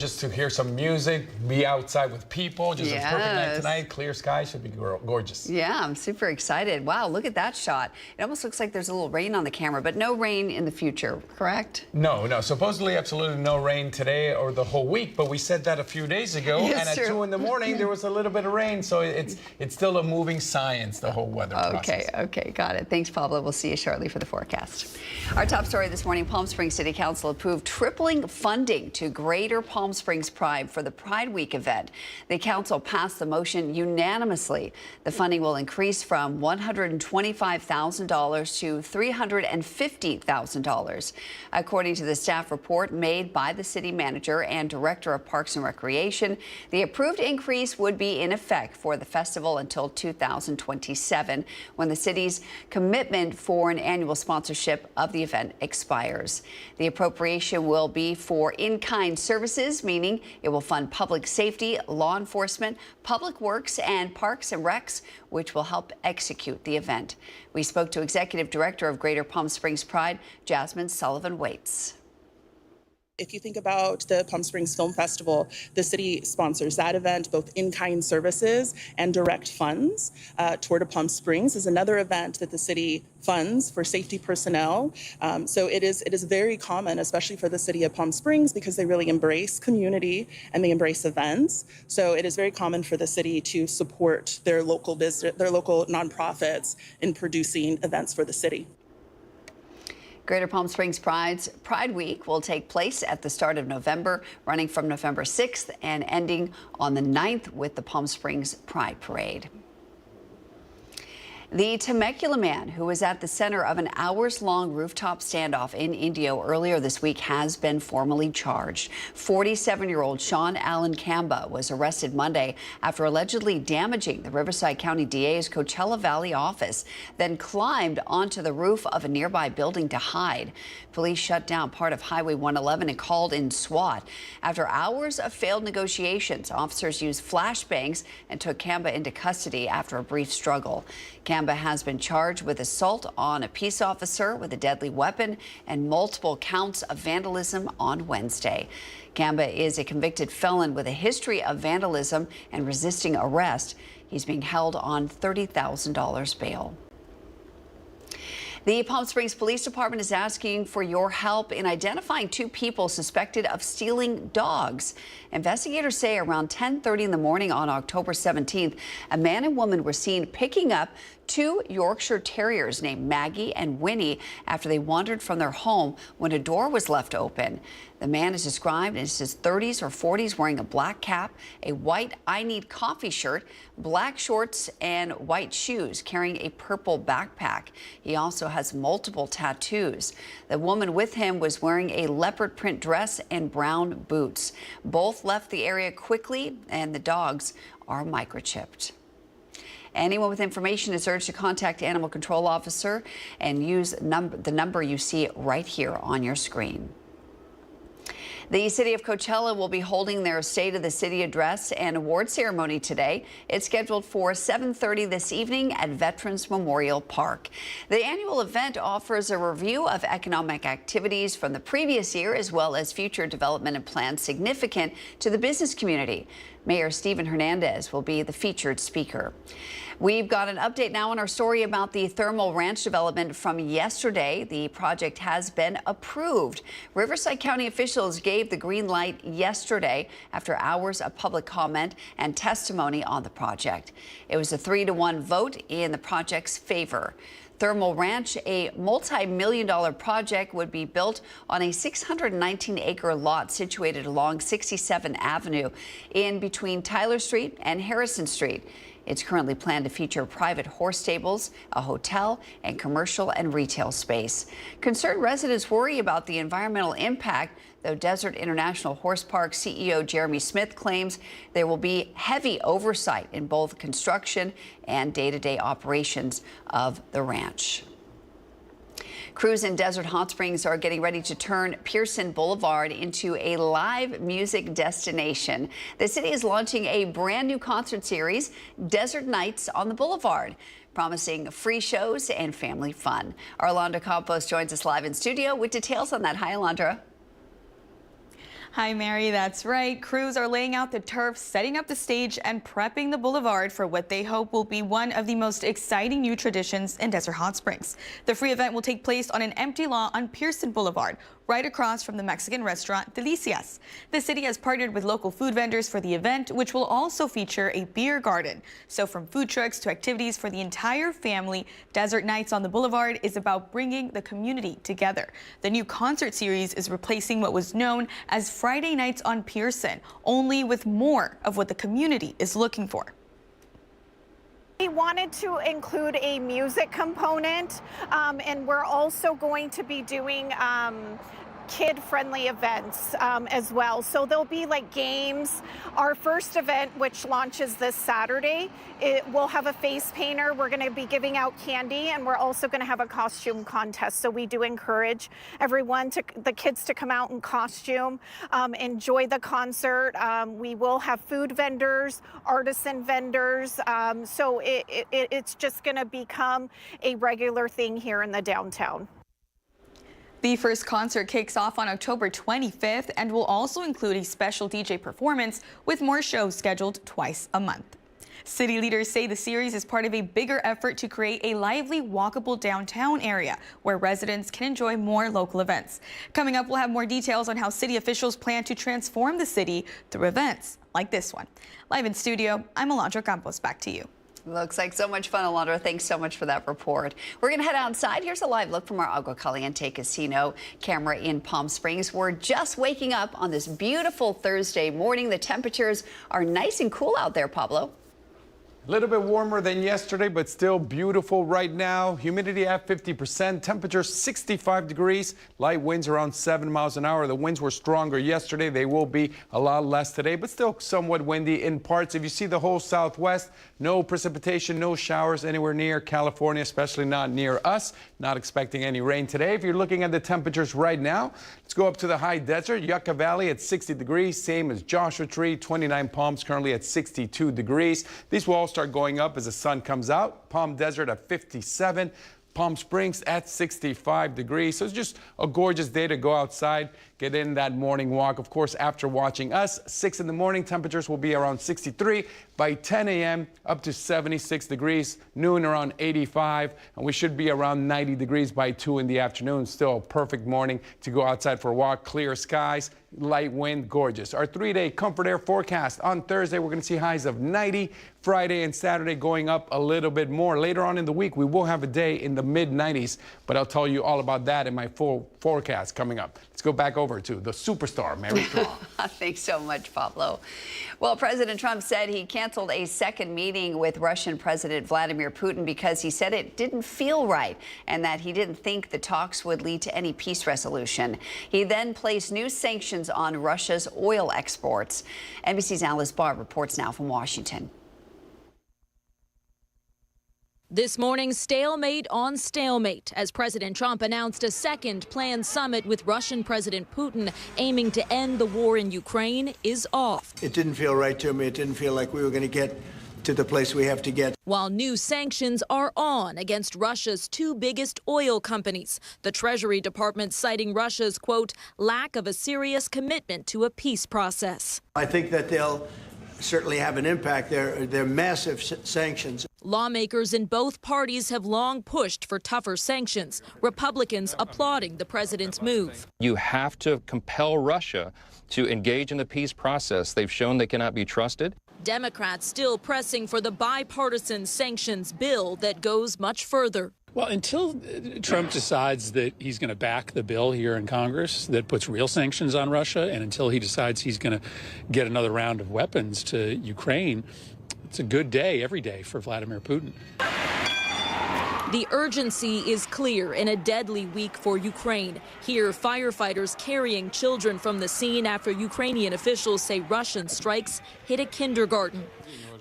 Just to hear some music, be outside with people. Just a perfect night Yes. tonight. Clear sky, should be gorgeous. Yeah, I'm super excited. Wow, look at that shot. It almost looks like there's a little rain on the camera, but no rain in the future, correct? No. Supposedly, absolutely no rain today or the whole week, but we said that a few days ago. It's and at true. 2 in the morning, there was a little bit of rain. So it's still a moving science, the whole weather process. Okay, got it. Thanks, Pablo. We'll see you shortly for the forecast. Our top story this morning, Palm Springs City Council approved tripling funding to Greater Palm Springs Pride for the Pride Week event. The council passed the motion unanimously. The funding will increase from $125,000 to $350,000. According to the staff report made by the city manager and director of Parks and Recreation, the approved increase would be in effect for the festival until 2027, when the city's commitment for an annual sponsorship of the event expires. The appropriation will be for in-kind services, meaning it will fund public safety, law enforcement, public works, and parks and recs, which will help execute the event. We spoke to Executive Director of Greater Palm Springs Pride, Jasmine Sullivan-Waits. If you think about the Palm Springs Film Festival, the city sponsors that event, both in-kind services and direct funds. Tour de Palm Springs is another event that the city funds for safety personnel. So it is very common, especially for the city of Palm Springs, because they really embrace community and they embrace events. So it is very common for the city to support their local business, their local nonprofits in producing events for the city. Greater Palm Springs Pride Week will take place at the start of November, running from November 6th and ending on the 9th with the Palm Springs Pride Parade. The Temecula man who was at the center of an hours-long rooftop standoff in Indio earlier this week has been formally charged. 47-year-old Sean Allen Camba was arrested Monday after allegedly damaging the Riverside County DA's Coachella Valley office, then climbed onto the roof of a nearby building to hide. Police shut down part of Highway 111 and called in SWAT. After hours of failed negotiations, officers used flashbangs and took Camba into custody after a brief struggle. Camba has been charged with assault on a peace officer with a deadly weapon and multiple counts of vandalism on Wednesday. Camba is a convicted felon with a history of vandalism and resisting arrest. He's being held on $30,000 bail. The Palm Springs Police Department is asking for your help in identifying two people suspected of stealing dogs. Investigators say around 10:30 in the morning on October 17th, a man and woman were seen picking up two Yorkshire Terriers named Maggie and Winnie after they wandered from their home when a door was left open. The man is described as his 30s or 40s, wearing a black cap, a white I Need Coffee shirt, black shorts, and white shoes, carrying a purple backpack. He also has multiple tattoos. The woman with him was wearing a leopard print dress and brown boots. Both left the area quickly, and the dogs are microchipped. Anyone with information is urged to contact Animal Control Officer and use the number you see right here on your screen. The city of Coachella will be holding their State of the City address and award ceremony today. It's scheduled for 7:30 this evening at Veterans Memorial Park. The annual event offers a review of economic activities from the previous year, as well as future development and plans significant to the business community. Mayor Stephen Hernandez will be the featured speaker. We've got an update now on our story about the Thermal Ranch development from yesterday. The project has been approved. Riverside County officials gave the green light yesterday after hours of public comment and testimony on the project. It was a 3-to-1 vote in the project's favor. Thermal Ranch, a multi-million-dollar project, would be built on a 619-acre lot situated along 67 Avenue in between Tyler Street and Harrison Street. It's currently planned to feature private horse stables, a hotel, and commercial and retail space. Concerned residents worry about the environmental impact, though Desert International Horse Park CEO Jeremy Smith claims there will be heavy oversight in both construction and day-to-day operations of the ranch. Crews in Desert Hot Springs are getting ready to turn Pearson Boulevard into a live music destination. The city is launching a brand new concert series, Desert Nights on the Boulevard, promising free shows and family fun. Our Alondra Campos joins us live in studio with details on that. Hi, Alondra. Hi, Mary. That's right. Crews are laying out the turf, setting up the stage, and prepping the boulevard for what they hope will be one of the most exciting new traditions in Desert Hot Springs. The free event will take place on an empty lot on Pearson Boulevard, right across from the Mexican restaurant Delicias. The city has partnered with local food vendors for the event, which will also feature a beer garden. So from food trucks to activities for the entire family, Desert Nights on the Boulevard is about bringing the community together. The new concert series is replacing what was known as Friday Nights on Pearson, only with more of what the community is looking for. We wanted to include a music component, and we're also going to be doing kid-friendly events as well. So there'll be like games. Our first event, which launches this Saturday, it will have a face painter. We're going to be giving out candy, and we're also going to have a costume contest. So we do encourage everyone, the kids, to come out in costume, enjoy the concert. We will have food vendors, artisan vendors. So it's just going to become a regular thing here in the downtown. The first concert kicks off on October 25th and will also include a special DJ performance with more shows scheduled twice a month. City leaders say the series is part of a bigger effort to create a lively, walkable downtown area where residents can enjoy more local events. Coming up, we'll have more details on how city officials plan to transform the city through events like this one. Live in studio, I'm Alondra Campos. Back to you. Looks like so much fun, Alondra. Thanks so much for that report. We're going to head outside. Here's a live look from our Agua Caliente Casino camera in Palm Springs. We're just waking up on this beautiful Thursday morning. The temperatures are nice and cool out there, Pablo. A little bit warmer than yesterday, but still beautiful right now. Humidity at 50%, temperature 65 degrees, light winds around 7 miles an hour. The winds were stronger yesterday. They will be a lot less today, but still somewhat windy in parts. If you see the whole southwest, no precipitation, no showers anywhere near California, especially not near us. Not expecting any rain today. If you're looking at the temperatures right now, let's go up to the high desert. Yucca Valley at 60 degrees, same as Joshua Tree. 29 Palms currently at 62 degrees. These will all start going up as the sun comes out. Palm Desert at 57. Palm Springs at 65 degrees. So it's just a gorgeous day to go outside, get in that morning walk. Of course, after watching us, 6 in the morning, temperatures will be around 63. By 10 a.m., up to 76 degrees. Noon, around 85. And we should be around 90 degrees by 2 in the afternoon. Still a perfect morning to go outside for a walk. Clear skies, light wind, gorgeous. Our 3-day comfort air forecast. On Thursday, we're going to see highs of 90. Friday and Saturday going up a little bit more. Later on in the week, we will have a day in the mid-90s, but I'll tell you all about that in my full forecast coming up. Let's go back over to the superstar, Mary Strong. Thanks so much, Pablo. Well, President Trump said he canceled a second meeting with Russian President Vladimir Putin because he said it didn't feel right and that he didn't think the talks would lead to any peace resolution. He then placed new sanctions on Russia's oil exports. NBC's Alice Barr reports now from Washington. This morning, stalemate on stalemate as President Trump announced a second planned summit with Russian President Putin aiming to end the war in Ukraine is off. It didn't feel right to me. It didn't feel like we were going to get to the place we have to get. While new sanctions are on against Russia's two biggest oil companies, the Treasury Department citing Russia's, quote, lack of a serious commitment to a peace process. I think that they'll certainly have an impact. They're massive sanctions. Lawmakers in both parties have long pushed for tougher sanctions, Republicans applauding the president's move. You have to compel Russia to engage in the peace process. They've shown they cannot be trusted. Democrats still pressing for the bipartisan sanctions bill that goes much further. Well, until Trump decides that he's going to back the bill here in Congress that puts real sanctions on Russia, and until he decides he's going to get another round of weapons to Ukraine, it's a good day every day for Vladimir Putin. The urgency is clear in a deadly week for Ukraine. Here, firefighters carrying children from the scene after Ukrainian officials say Russian strikes hit a kindergarten.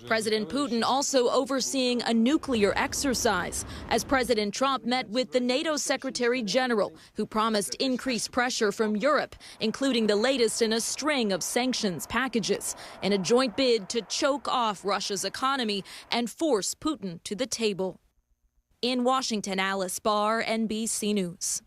President Putin also overseeing a nuclear exercise as President Trump met with the NATO Secretary General, who promised increased pressure from Europe, including the latest in a string of sanctions packages, in a joint bid to choke off Russia's economy and force Putin to the table. In Washington, Alice Barr, NBC News.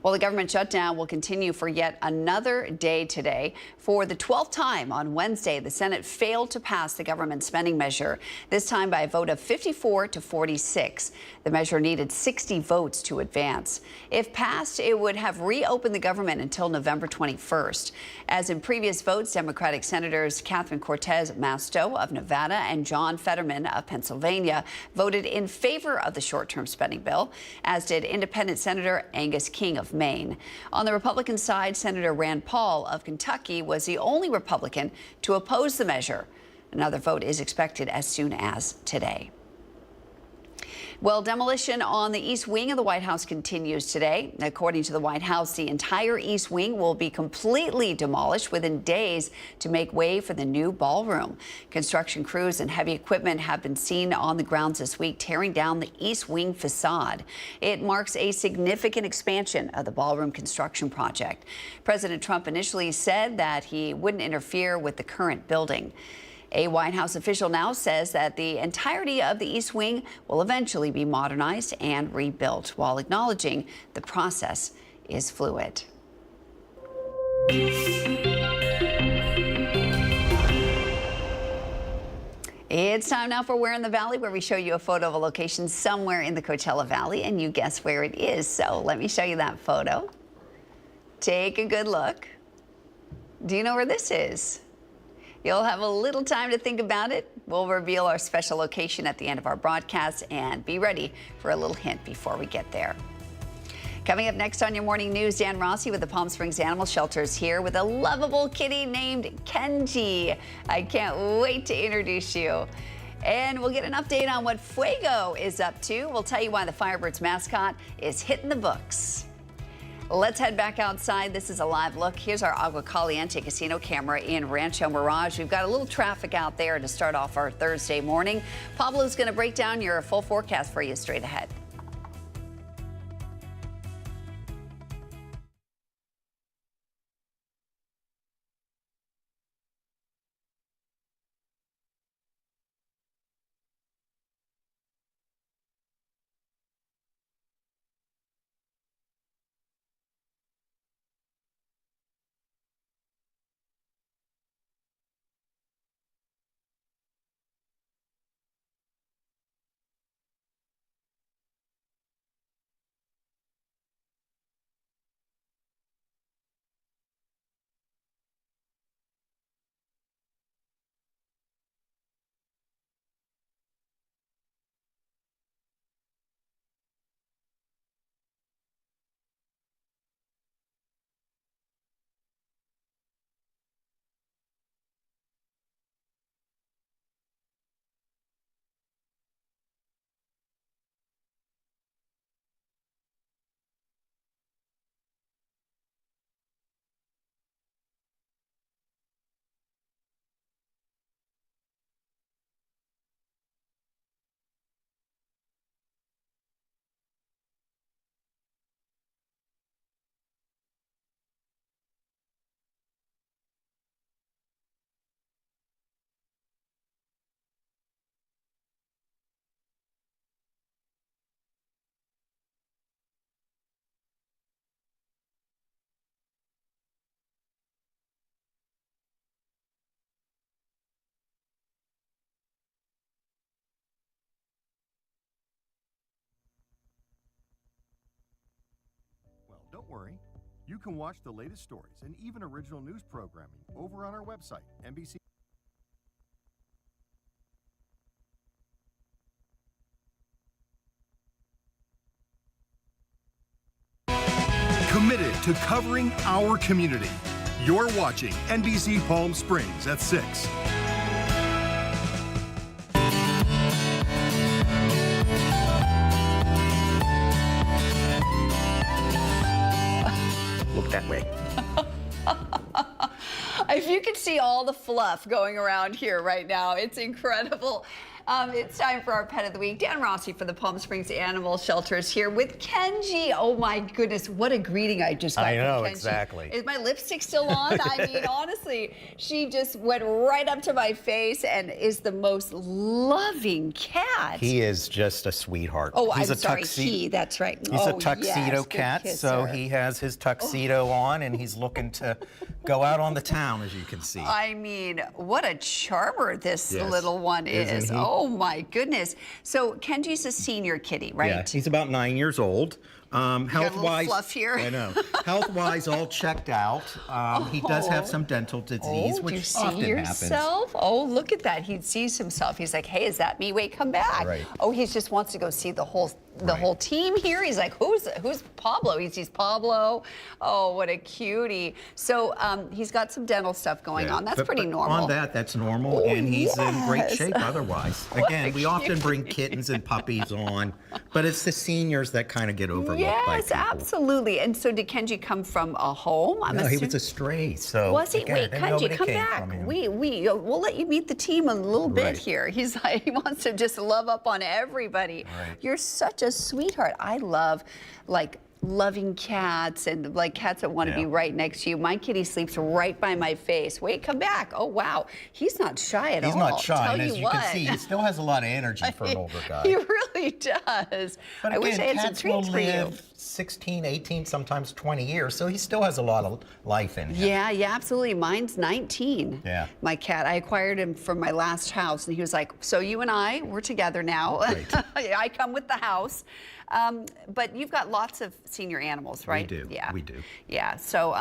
Well, the government shutdown will continue for yet another day today. For the 12th time on Wednesday, the Senate failed to pass the government spending measure, this time by a vote of 54 to 46. The measure needed 60 votes to advance. If passed, it would have reopened the government until November 21st. As in previous votes, Democratic Senators Catherine Cortez Masto of Nevada and John Fetterman of Pennsylvania voted in favor of the short-term spending bill, as did Independent Senator Angus King of Maine. On the Republican side, Senator Rand Paul of Kentucky was the only Republican to oppose the measure. Another vote is expected as soon as today. Well, demolition on the East Wing of the White House continues today. According to the White House, the entire East Wing will be completely demolished within days to make way for the new ballroom. Construction crews and heavy equipment have been seen on the grounds this week tearing down the East Wing facade. It marks a significant expansion of the ballroom construction project. President Trump initially said that he wouldn't interfere with the current building. A White House official now says that the entirety of the East Wing will eventually be modernized and rebuilt, while acknowledging the process is fluid. It's time now for Where in the Valley, where we show you a photo of a location somewhere in the Coachella Valley, and you guess where it is. So let me show you that photo. Take a good look. Do you know where this is? You'll have a little time to think about it. We'll reveal our special location at the end of our broadcast, and be ready for a little hint before we get there. Coming up next on your morning news, Dan Rossi with the Palm Springs Animal Shelter is here with a lovable kitty named Kenji. I can't wait to introduce you. And we'll get an update on what Fuego is up to. We'll tell you why the Firebirds mascot is hitting the books. Let's head back outside. This is a live look. Here's our Agua Caliente casino camera in Rancho Mirage. We've got a little traffic out there to start off our Thursday morning. Pablo's going to break down your full forecast for you straight ahead. Don't worry, you can watch the latest stories and even original news programming over on our website, NBC. Committed to covering our community. You're watching NBC Palm Springs at 6. That way. If you could see all the fluff going around here right now, it's incredible. It's time for our Pet of the Week. Dan Rossi for the Palm Springs Animal Shelter is here with Kenji. Oh my goodness, what a greeting I just got. I know, from Kenji. exactly. Is my lipstick still on? I mean, honestly. honestly, she just went right up to my face and is the most loving cat. He is just a sweetheart. Oh, He's I'm sorry, that's right. He's a tuxedo cat, so he. he has his tuxedo on, and he's looking to go out on the town, as you can see. I mean, what a charmer this little one is. Isn't he? Oh my goodness. So Kenji's a senior kitty, right? Yeah, he's about 9 years old. Health-wise, fluff here. I know. Health-wise, all checked out. He does have some dental disease, do you which see often yourself? Oh, look at that. He sees himself. He's like, hey, is that me? Wait, come back. Right. Oh, he just wants to go see the whole team here. He's like, who's Pablo? He sees Pablo. Oh, what a cutie. So he's got some dental stuff going on. That's pretty normal. On that's normal, and he's in great shape otherwise. Again, we often bring kittens and puppies on, but it's the seniors that kind of get overlooked by people. Absolutely. And so did Kenji come from a home? No, he was a stray. So was he? again, Wait, Kenji, come back. We'll let you meet the team a little bit here. He's like, he wants to just love up on everybody. Right. You're such a sweetheart. I love loving cats and like cats that want to be right next to you. My kitty sleeps right by my face. Wait, come back. Oh wow, he's not shy at all. He's not shy, Tell and as you what. can see, he still has a lot of energy for an older guy. He really does. But I again, wish I had some cats will treats for you. live 16, 18, sometimes 20 years, so he still has a lot of life in him. Yeah, absolutely. Mine's 19. Yeah. My cat. I acquired him from my last house, and he was like, so you and I, we're together now. I come with the house. But you've got lots of senior animals, right? We do. Yeah. We do. Yeah. So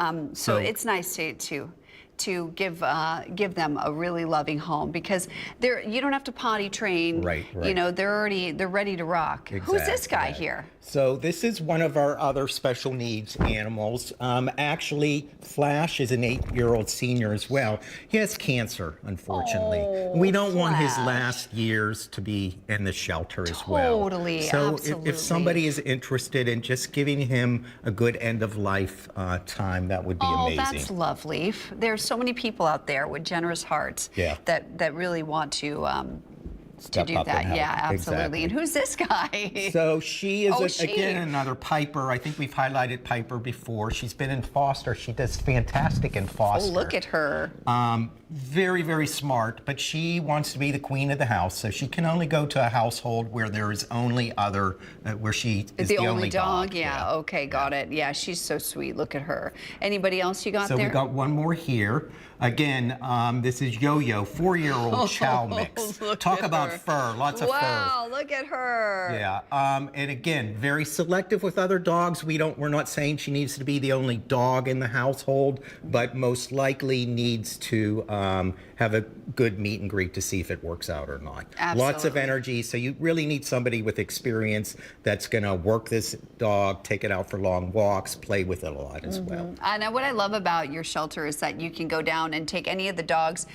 it's nice to give them a really loving home because you don't have to potty train. Right. You know, they're ready to rock. Exactly. Who's this guy here? So this is one of our other special needs animals. Actually, Flash is an 8-year-old senior as well. He has cancer, unfortunately. We don't want his last years to be in the shelter as well. Totally, so absolutely. if somebody is interested in just giving him a good end of life time, that would be amazing. Oh, that's lovely. There's so many people out there with generous hearts that really want to do up that. and help. Yeah, absolutely. Exactly. And who's this guy? So she is, she. again, another Piper. I think we've highlighted Piper before. She's been in foster. She does fantastic in foster. Oh, look at her. Very, very smart, but she wants to be the queen of the house, so she can only go to a household where there is only where she is the only dog. Yeah, okay, got it. Yeah, she's so sweet. Look at her. Anybody else you got there? So we got one more here. Again, this is Yo-Yo, 4-year-old chow mix. Talk about fur, lots of fur. Wow, look at her. Yeah, and again, very selective with other dogs. We're not saying she needs to be the only dog in the household, but most likely needs to have a good meet and greet to see if it works out or not. Absolutely. Lots of energy, so you really need somebody with experience that's going to work this dog, take it out for long walks, play with it a lot as well. And what I love about your shelter is that you can go down and take any of the dogs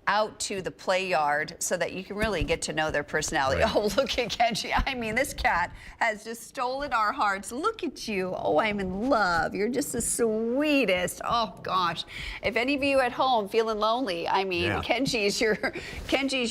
out to the play yard so that you can really get to know their personality. Right. Oh, look at Kenji. I mean, this cat has just stolen our hearts. Look at you. Oh, I'm in love. You're just the sweetest. Oh, gosh. If any of you at home feeling lonely, I mean, Kenji's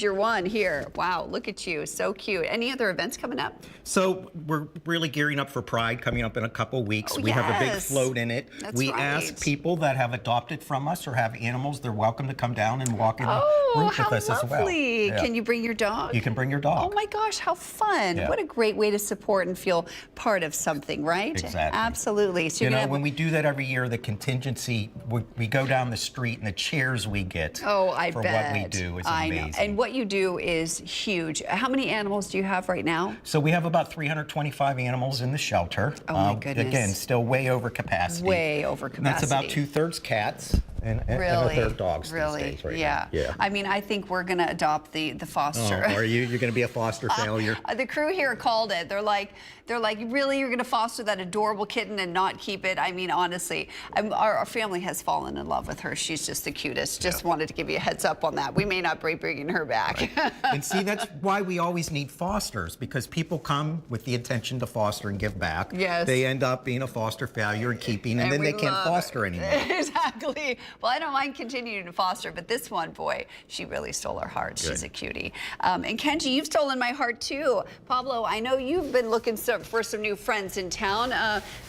your one here. Wow, look at you. So cute. Any other events coming up? So we're really gearing up for Pride coming up in a couple of weeks. We have a big float in it. We ask people that have adopted from us or have animals, they're welcome to come down and walk in the group with us as well. Lovely. Can you bring your dog? You can bring your dog. Oh my gosh, how fun. What a great way to support and feel part of something, right? Exactly. Absolutely. So when we do that every year, the contingency, we go down the street and the cheers we get for what we do is amazing. I know. And what you do is huge. How many animals do you have right now? So we have about 325 animals in the shelter. Oh my goodness. Again, still way over capacity. Way over capacity. And that's about 2/3 cats and a third dogs these days right now. Yeah. I mean, I think we're going to adopt the foster. Oh, are you? You're going to be a foster failure? The crew here called it. They're like, really, you're going to foster that adorable kitten and not keep it? I mean, honestly, our family has fallen in love with her. She's just the cutest. Just wanted to give you a heads up on that. We may not be bringing her back. Right. And see, that's why we always need fosters, because people come with the intention to foster and give back. Yes. They end up being a foster failure and keeping, and then they can't foster anymore. Exactly. Well, I don't mind continuing to foster, but this one, boy, she really stole our hearts. She's a cutie. And Kenji, you've stolen my heart too. Pablo, I know you've been looking for some new friends in town.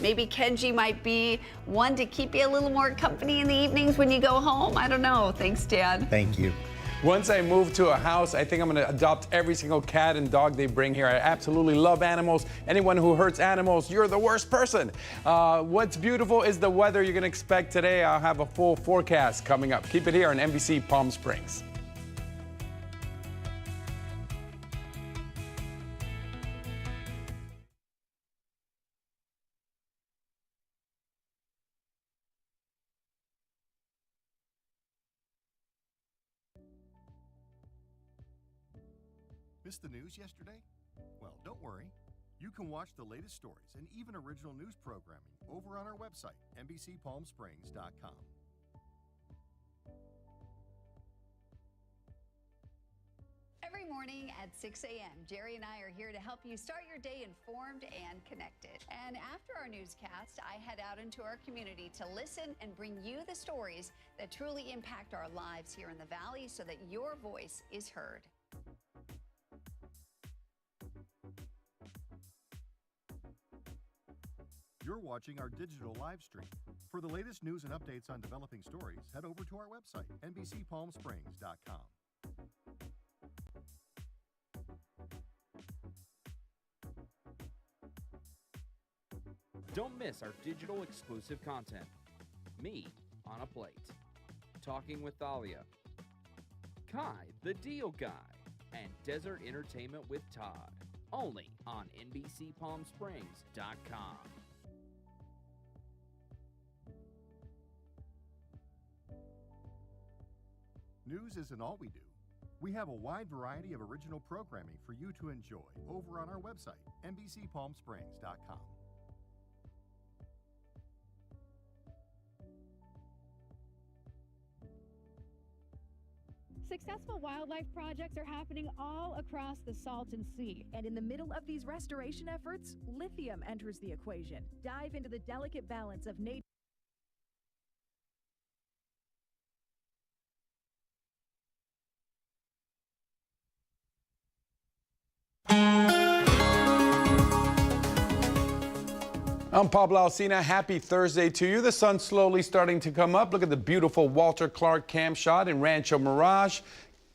Maybe Kenji might be one to keep you a little more company in the evenings when you go home. I don't know. Thanks, Dan. Thank you. Once I move to a house, I think I'm going to adopt every single cat and dog they bring here. I absolutely love animals. Anyone who hurts animals, you're the worst person. What's beautiful is the weather you're going to expect today. I'll have a full forecast coming up. Keep it here on NBC Palm Springs. Missed the news yesterday? Well, don't worry. You can watch the latest stories and even original news programming over on our website, NBCPalmSprings.com. Every morning at 6 a.m., Jerry and I are here to help you start your day informed and connected. And after our newscast, I head out into our community to listen and bring you the stories that truly impact our lives here in the Valley so that your voice is heard. You're watching our digital live stream. For the latest news and updates on developing stories, head over to our website, NBCPalmSprings.com. Don't miss our digital exclusive content. Me on a Plate, Talking with Thalia, Kai the Deal Guy, and Desert Entertainment with Todd. Only on NBCPalmSprings.com. News isn't all we do. We have a wide variety of original programming for you to enjoy over on our website, NBCPalmSprings.com. Successful wildlife projects are happening all across the Salton Sea. And in the middle of these restoration efforts, lithium enters the equation. Dive into the delicate balance of nature. I'm Pablo Alsina. Happy Thursday to you. The sun's slowly starting to come up. Look at the beautiful Walter Clark cam shot in Rancho Mirage.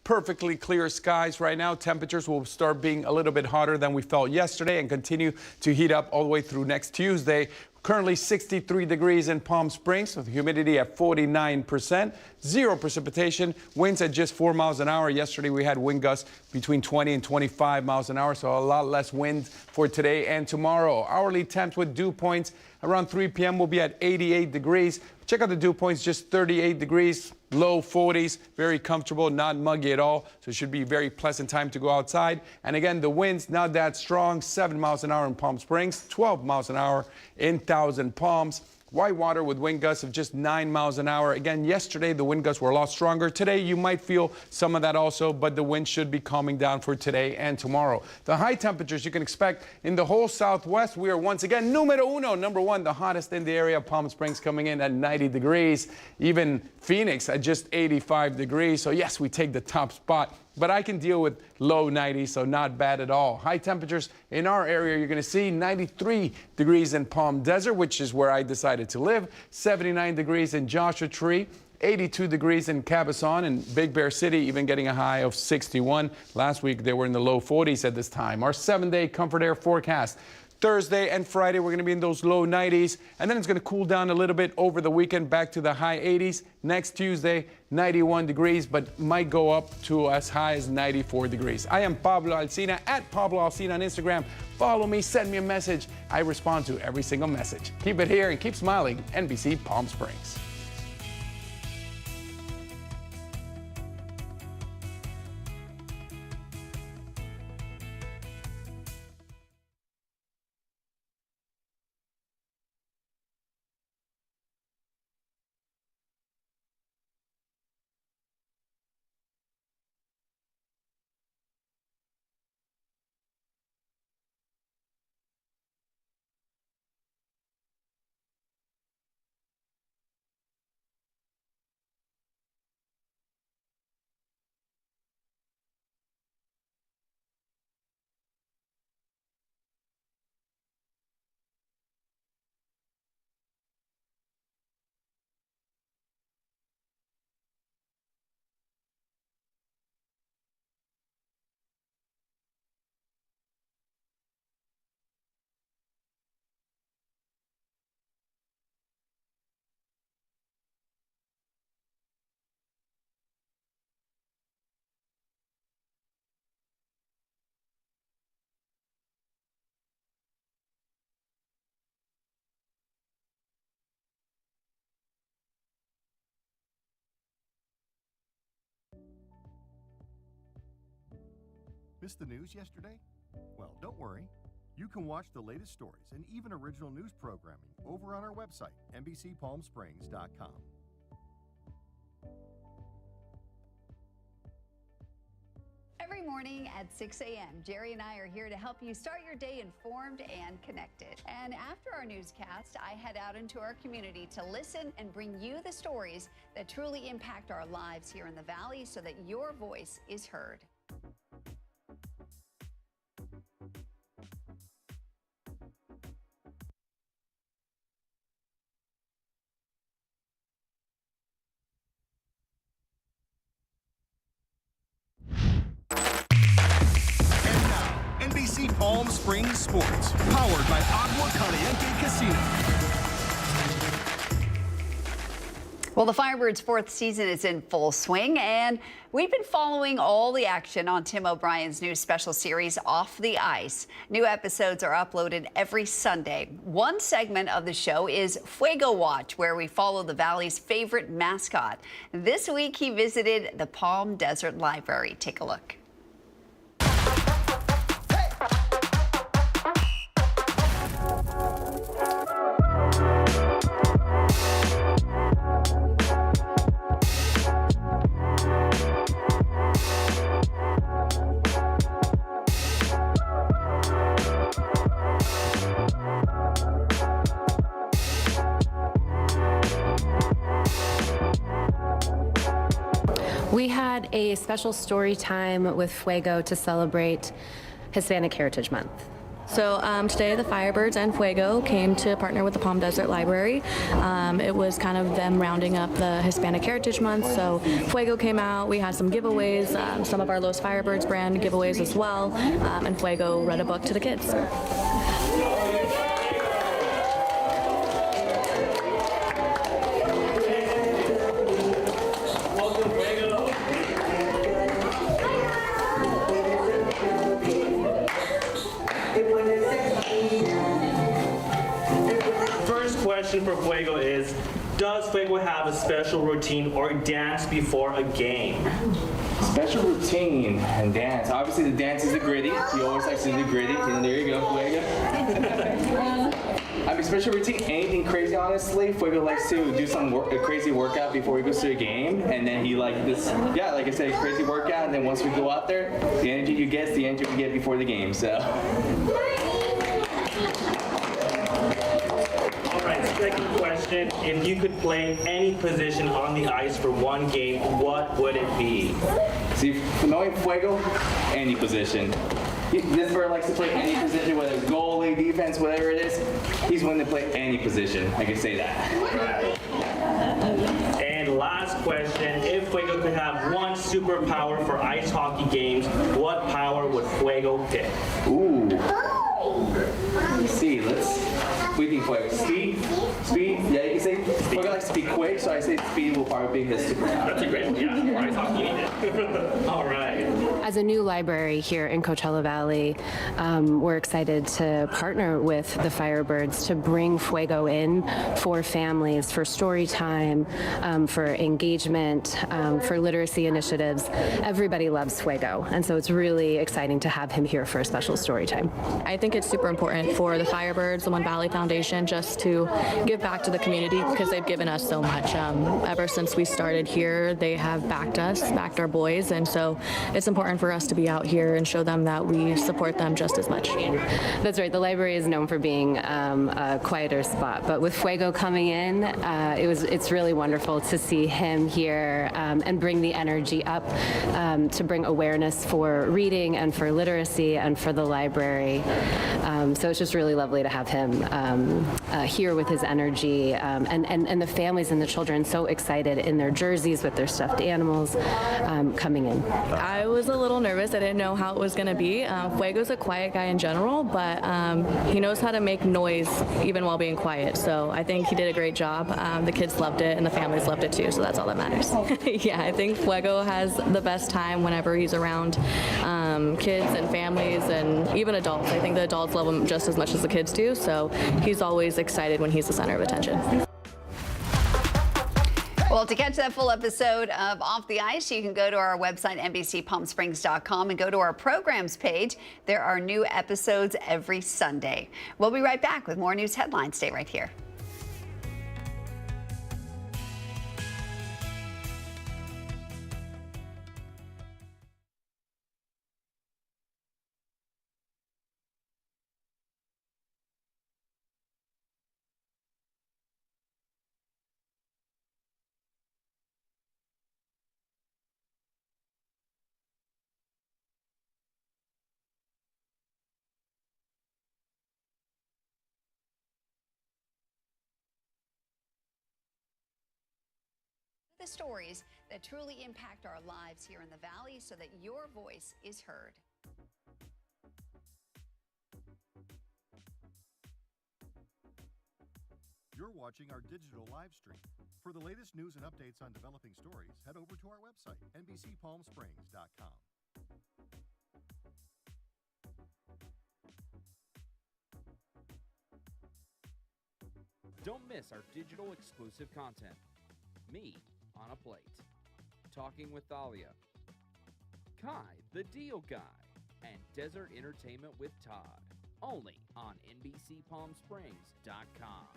Perfectly clear skies right now. Temperatures will start being a little bit hotter than we felt yesterday and continue to heat up all the way through next Tuesday. Currently 63 degrees in Palm Springs with humidity at 49%. Zero precipitation. Winds at just 4 miles an hour. Yesterday we had wind gusts between 20 and 25 miles an hour, so a lot less wind for today and tomorrow. Hourly temps with dew points around 3 p.m. will be at 88 degrees. Check out the dew points, just 38 degrees, low 40s, very comfortable, not muggy at all. So it should be a very pleasant time to go outside. And again, the winds not that strong, 7 miles an hour in Palm Springs, 12 miles an hour in Thousand Palms. Whitewater with wind gusts of just 9 miles an hour. Again, yesterday the wind gusts were a lot stronger. Today you might feel some of that also, but the wind should be calming down for today and tomorrow. The high temperatures you can expect in the whole Southwest. We are once again number one, the hottest in the area of Palm Springs, coming in at 90 degrees. Even Phoenix at just 85 degrees. So yes, we take the top spot. But I can deal with low 90s, so not bad at all. High temperatures in our area, you're going to see 93 degrees in Palm Desert, which is where I decided to live, 79 degrees in Joshua Tree, 82 degrees in Cabazon, and Big Bear City even getting a high of 61. Last week, they were in the low 40s at this time. Our 7-day comfort air forecast. Thursday and Friday, we're going to be in those low 90s, and then it's going to cool down a little bit over the weekend, back to the high 80s. Next Tuesday, 91 degrees, but might go up to as high as 94 degrees. I am Pablo Alsina, at Pablo Alsina on Instagram. Follow me, send me a message. I respond to every single message. Keep it here and keep smiling. NBC Palm Springs. Missed the news yesterday? Well, don't worry. You can watch the latest stories and even original news programming over on our website, NBCPalmSprings.com. Every morning at 6 a.m., Jerry and I are here to help you start your day informed and connected. And after our newscast, I head out into our community to listen and bring you the stories that truly impact our lives here in the Valley so that your voice is heard. NBC Palm Springs Sports, powered by Agua Caliente Casino. Well, the Firebirds' fourth season is in full swing, and we've been following all the action on Tim O'Brien's new special series, Off the Ice. New episodes are uploaded every Sunday. One segment of the show is Fuego Watch, where we follow the Valley's favorite mascot. This week, he visited the Palm Desert Library. Take a look. We had a special story time with Fuego to celebrate Hispanic Heritage Month. So today the Firebirds and Fuego came to partner with the Palm Desert Library. It was kind of them rounding up the Hispanic Heritage Month. So Fuego came out, we had some giveaways, some of our Los Firebirds brand giveaways as well, and Fuego read a book to the kids. Question for Fuego is, does Fuego have a special routine or dance before a game? Special routine and dance. Obviously the dance is the gritty. He always likes to do gritty. And there you go, Fuego. I mean, special routine, anything crazy, honestly. Fuego likes to do some a crazy workout before he goes to a game. And then he like this, yeah, like I said, crazy workout. And then once we go out there, the energy you get is the energy we get before the game, so. Second question, if you could play any position on the ice for one game, what would it be? See, knowing Fuego, any position. This bird likes to play any position, whether it's goalie, defense, whatever it is. He's willing to play any position. I can say that. And last question, if Fuego could have one superpower for ice hockey games, what power would Fuego pick? Ooh. Let's see, what do you think, Fuego? Speed? Yeah, you can say Fuego likes to be quick, so I say speed will probably be his superpower. That's a great one, yeah. Ice hockey ain't it? All right. As a new library here in Coachella Valley, we're excited to partner with the Firebirds to bring Fuego in for families, for story time, for engagement, for literacy initiatives. Everybody loves Fuego, and so it's really exciting to have him here for a special story time. I think it's super important for the Firebirds, the One Valley Foundation, just to give back to the community because they've given us so much. Ever since we started here, they have backed us, backed our boys, and so it's important for us to be out here and show them that we support them just as much. That's right. The library is known for being a quieter spot, but with Fuego coming in, it's really wonderful to see him here and bring the energy up to bring awareness for reading and for literacy and for the library. So it's just really lovely to have him here with his energy and the families and the children so excited in their jerseys with their stuffed animals coming in. I was a little nervous. I didn't know how it was going to be. Fuego's a quiet guy in general, but he knows how to make noise even while being quiet. So I think he did a great job. The kids loved it and the families loved it too, so that's all that matters. Yeah, I think Fuego has the best time whenever he's around kids and families and even adults. I think the adults love him just as much as the kids do, so he's always excited when he's the center of attention. Well, to catch that full episode of Off the Ice, you can go to our website, NBCPalmSprings.com, and go to our programs page. There are new episodes every Sunday. We'll be right back with more news headlines. Stay right here. The stories that truly impact our lives here in the Valley so that your voice is heard. You're watching our digital live stream. For the latest news and updates on developing stories, head over to our website, NBCPalmSprings.com. Don't miss our digital exclusive content. Me on a Plate, Talking with Thalia, Kai the Deal Guy, and Desert Entertainment with Todd. Only on NBCPalmSprings.com.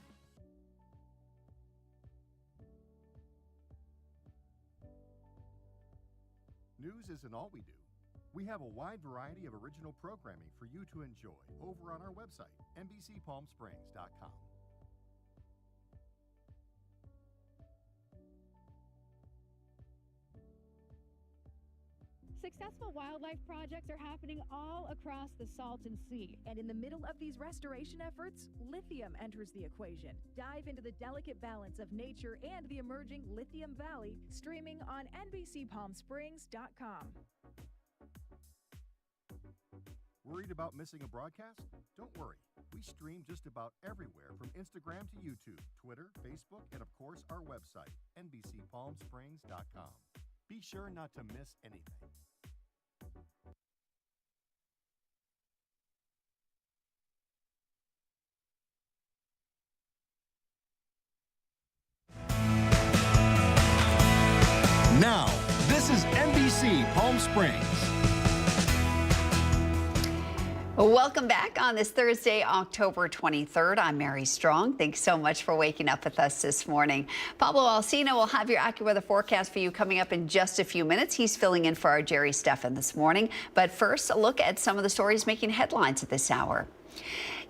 News isn't all we do. We have a wide variety of original programming for you to enjoy over on our website, NBCPalmSprings.com. Successful wildlife projects are happening all across the Salton Sea. And in the middle of these restoration efforts, lithium enters the equation. Dive into the delicate balance of nature and the emerging Lithium Valley, streaming on NBCPalmSprings.com. Worried about missing a broadcast? Don't worry. We stream just about everywhere from Instagram to YouTube, Twitter, Facebook, and of course our website, NBCPalmSprings.com. Be sure not to miss anything. Now, this is NBC Palm Springs. Welcome back on this Thursday, October 23rd. I'm Mary Strong. Thanks so much for waking up with us this morning. Pablo Alcina will have your AccuWeather forecast for you coming up in just a few minutes. He's filling in for our Jerry Steffen this morning. But first, a look at some of the stories making headlines at this hour.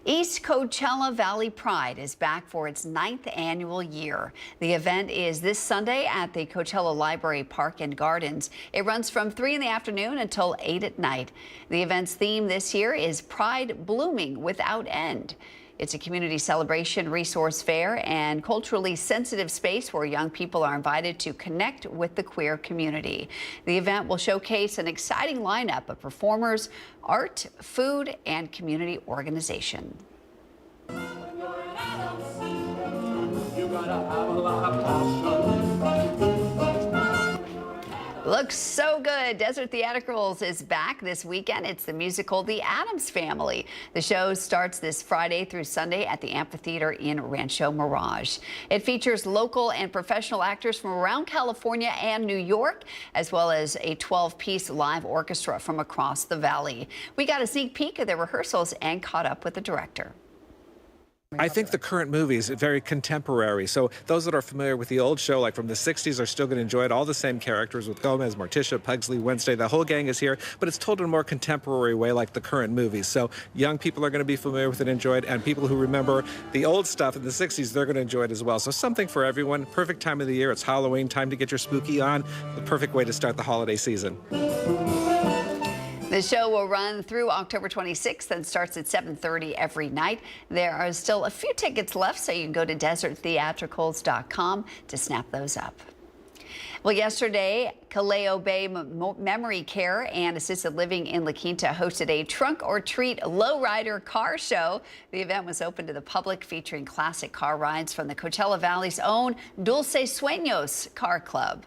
East Coachella Valley Pride is back for its 9th annual year. The event is this Sunday at the Coachella Library Park and Gardens. It runs from 3 in the afternoon until 8 at night. The event's theme this year is Pride Blooming Without End. It's a community celebration, resource fair, and culturally sensitive space where young people are invited to connect with the queer community. The event will showcase an exciting lineup of performers, art, food, and community organization. Looks so good. Desert Theatricals is back this weekend. It's the musical The Addams Family. The show starts this Friday through Sunday at the amphitheater in Rancho Mirage. It features local and professional actors from around California and New York, as well as a 12-piece live orchestra from across the valley. We got a sneak peek of their rehearsals and caught up with the director. I think the current movie is very contemporary, so those that are familiar with the old show, like from the 60s, are still going to enjoy it. All the same characters with Gomez, Morticia, Pugsley, Wednesday, the whole gang is here, but it's told in a more contemporary way like the current movies. So young people are going to be familiar with it and enjoy it, and people who remember the old stuff in the 60s, they're going to enjoy it as well. So something for everyone. Perfect time of the year. It's Halloween, time to get your spooky on. The perfect way to start the holiday season. The show will run through October 26th and starts at 7:30 every night. There are still a few tickets left, so you can go to deserttheatricals.com to snap those up. Well, yesterday, Kaleo Bay Memory Care and Assisted Living in La Quinta hosted a trunk or treat lowrider car show. The event was open to the public, featuring classic car rides from the Coachella Valley's own Dulce Sueños Car Club.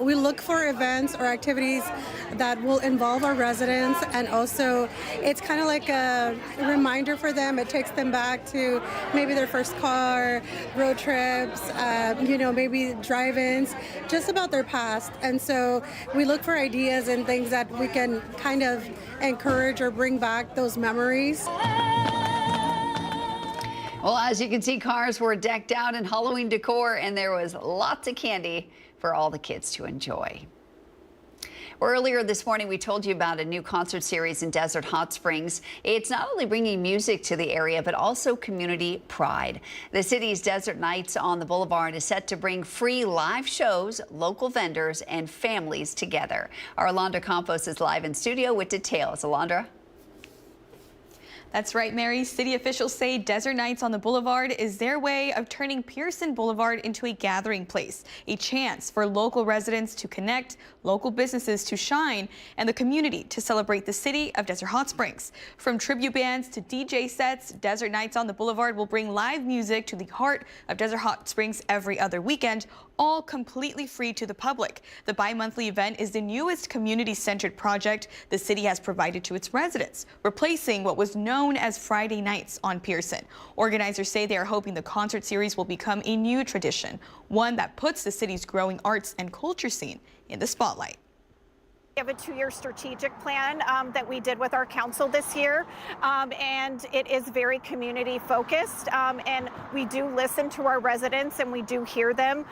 We look for events or activities that will involve our residents, and also it's kind of like a reminder for them. It takes them back to maybe their first car, road trips, maybe drive-ins, just about their past. And so we look for ideas and things that we can kind of encourage or bring back those memories. Well, as you can see, cars were decked out in Halloween decor, and there was lots of candy for all the kids to enjoy. Earlier this morning, we told you about a new concert series in Desert Hot Springs. It's not only bringing music to the area, but also community pride. The city's Desert Nights on the Boulevard is set to bring free live shows, local vendors, and families together. Our Alondra Campos is live in studio with details. Alondra? That's right, Mary. City officials say Desert Nights on the Boulevard is their way of turning Pearson Boulevard into a gathering place, a chance for local residents to connect, local businesses to shine, and the community to celebrate the city of Desert Hot Springs. From tribute bands to DJ sets, Desert Nights on the Boulevard will bring live music to the heart of Desert Hot Springs every other weekend, all completely free to the public. The bi-monthly event is the newest community-centered project the city has provided to its residents, replacing what was known as Friday nights on Pearson. Organizers say they are hoping the concert series will become a new tradition, one that puts the city's growing arts and culture scene in the spotlight. We have a 2-year strategic plan that we did with our council this year, and it is very community focused, and we do listen to our residents and we do hear them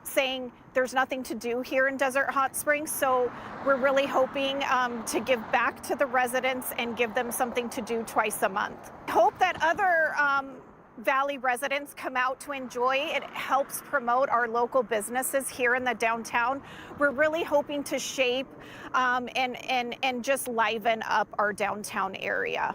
saying there's nothing to do here in Desert Hot Springs, so we're really hoping to give back to the residents and give them something to do twice a month. Hope that other Valley residents come out to enjoy. It helps promote our local businesses here in the downtown. We're really hoping to shape and just liven up our downtown area.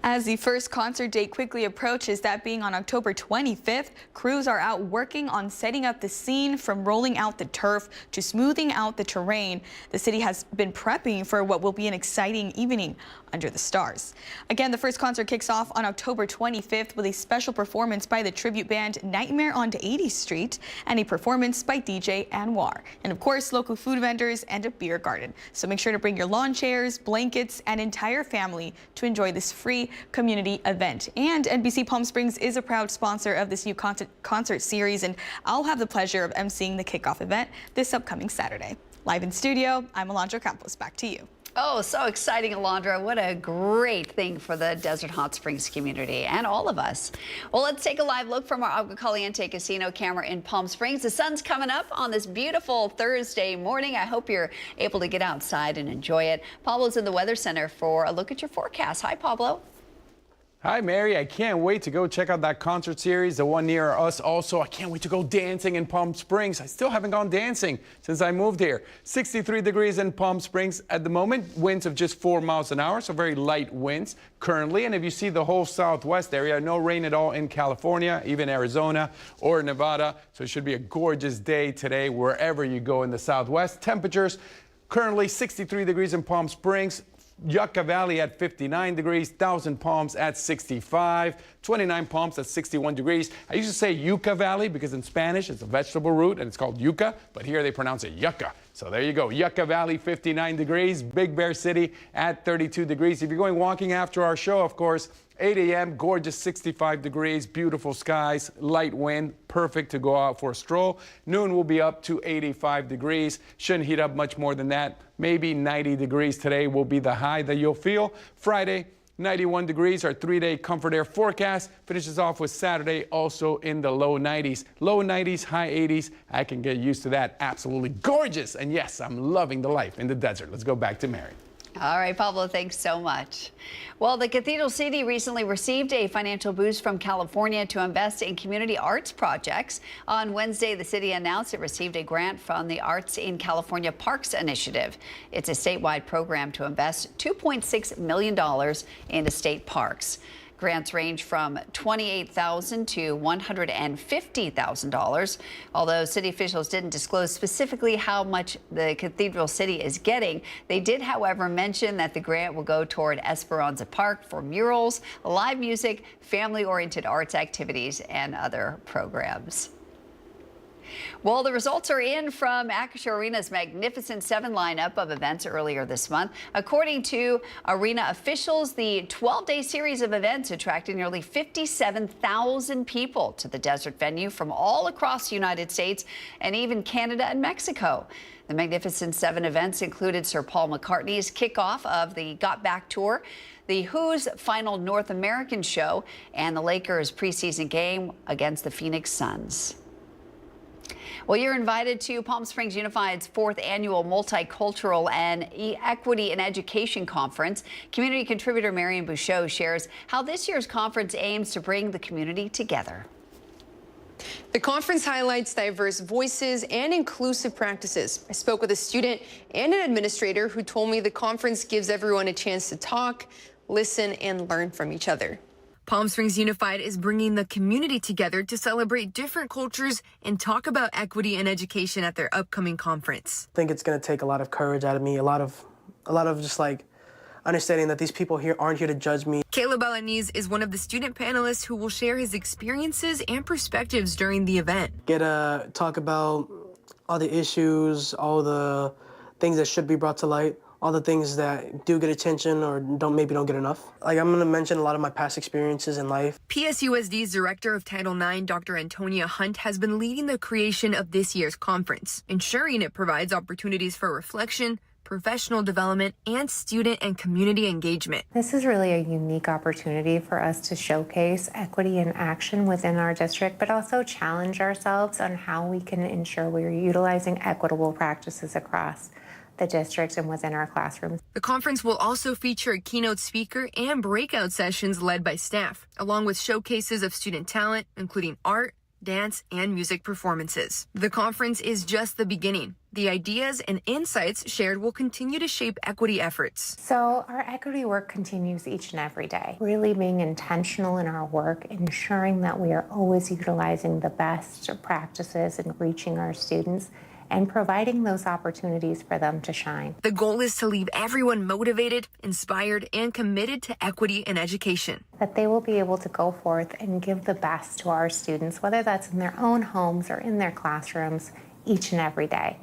As the first concert date quickly approaches, that being on October 25th, crews are out working on setting up the scene, from rolling out the turf to smoothing out the terrain. The city has been prepping for what will be an exciting evening under the stars. Again, the first concert kicks off on October 25th with a special performance by the tribute band Nightmare on 80th Street and a performance by DJ Anwar. And of course, local food vendors and a beer garden. So make sure to bring your lawn chairs, blankets, and entire family to enjoy this free community event. And NBC Palm Springs is a proud sponsor of this new concert series, and I'll have the pleasure of emceeing the kickoff event this upcoming Saturday. Live in studio, I'm Alondra Campos. Back to you. Oh, so exciting, Alondra. What a great thing for the Desert Hot Springs community and all of us. Well, let's take a live look from our Agua Caliente casino camera in Palm Springs. The sun's coming up on this beautiful Thursday morning. I hope you're able to get outside and enjoy it. Pablo's in the Weather Center for a look at your forecast. Hi, Pablo. Hi, Mary. I can't wait to go check out that concert series, the one near us also. I can't wait to go dancing in Palm Springs. I still haven't gone dancing since I moved here. 63 degrees in Palm Springs at the moment. Winds of just 4 miles an hour, so very light winds currently. And if you see the whole southwest area, no rain at all in California, even Arizona or Nevada. So it should be a gorgeous day today wherever you go in the southwest. Temperatures currently 63 degrees in Palm Springs. Yucca Valley at 59 degrees, Thousand Palms at 65, 29 Palms at 61 degrees. I used to say Yucca Valley because in Spanish it's a vegetable root and it's called yucca, but here they pronounce it yucca. So there you go. Yucca Valley, 59 degrees. Big Bear City at 32 degrees. If you're going walking after our show, of course, 8 a.m., gorgeous 65 degrees, beautiful skies, light wind, perfect to go out for a stroll. Noon will be up to 85 degrees. Shouldn't heat up much more than that. Maybe 90 degrees today will be the high that you'll feel. Friday, 91 degrees, our 3-day comfort air forecast. Finishes off with Saturday also in the low 90s. Low 90s, high 80s. I can get used to that. Absolutely gorgeous. And yes, I'm loving the life in the desert. Let's go back to Mary. All right, Pablo, thanks so much. Well, the Cathedral City recently received a financial boost from California to invest in community arts projects. On Wednesday, the city announced it received a grant from the Arts in California Parks Initiative. It's a statewide program to invest $2.6 million into state parks. Grants range from $28,000 to $150,000. Although city officials didn't disclose specifically how much the Cathedral City is getting, they did, however, mention that the grant will go toward Esperanza Park for murals, live music, family-oriented arts activities, and other programs. Well, the results are in from Acrisure Arena's Magnificent Seven lineup of events earlier this month. According to arena officials, the 12-day series of events attracted nearly 57,000 people to the desert venue from all across the United States and even Canada and Mexico. The Magnificent Seven events included Sir Paul McCartney's kickoff of the Got Back tour, the Who's final North American show, and the Lakers' preseason game against the Phoenix Suns. Well, you're invited to Palm Springs Unified's 4th annual Multicultural and Equity in Education Conference. Community contributor Marion Bouchot shares how this year's conference aims to bring the community together. The conference highlights diverse voices and inclusive practices. I spoke with a student and an administrator who told me the conference gives everyone a chance to talk, listen, and learn from each other. Palm Springs Unified is bringing the community together to celebrate different cultures and talk about equity in education at their upcoming conference. I think it's going to take a lot of courage out of me, a lot of just like understanding that these people here aren't here to judge me. Caleb Alaniz is one of the student panelists who will share his experiences and perspectives during the event. Get to talk about all the issues, all the things that should be brought to light, all the things that do get attention or maybe don't get enough. Like, I'm going to mention a lot of my past experiences in life. PSUSD's Director of Title IX, Dr. Antonia Hunt, has been leading the creation of this year's conference, ensuring it provides opportunities for reflection, professional development, and student and community engagement. This is really a unique opportunity for us to showcase equity in action within our district, but also challenge ourselves on how we can ensure we're utilizing equitable practices across the district and within our classrooms. The conference will also feature a keynote speaker and breakout sessions led by staff, along with showcases of student talent, including art, dance, and music performances. The conference is just the beginning. The ideas and insights shared will continue to shape equity efforts. So our equity work continues each and every day, really being intentional in our work, ensuring that we are always utilizing the best practices and reaching our students and providing those opportunities for them to shine. The goal is to leave everyone motivated, inspired, and committed to equity in education. That they will be able to go forth and give the best to our students, whether that's in their own homes or in their classrooms, each and every day.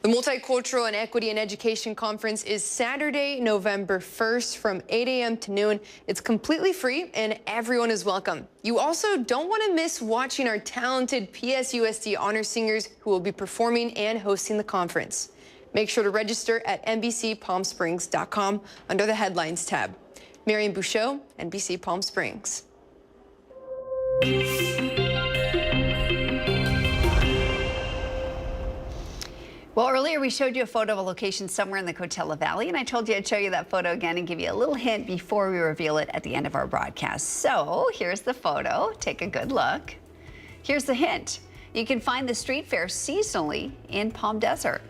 The Multicultural and Equity in Education Conference is Saturday, November 1st from 8 a.m. to noon. It's completely free and everyone is welcome. You also don't want to miss watching our talented PSUSD honor singers who will be performing and hosting the conference. Make sure to register at NBCPalmSprings.com under the Headlines tab. Marion Bouchot, NBC Palm Springs. Well, earlier we showed you a photo of a location somewhere in the Coachella Valley, and I told you I'd show you that photo again and give you a little hint before we reveal it at the end of our broadcast. So here's the photo. Take a good look. Here's the hint. You can find the street fair seasonally in Palm Desert.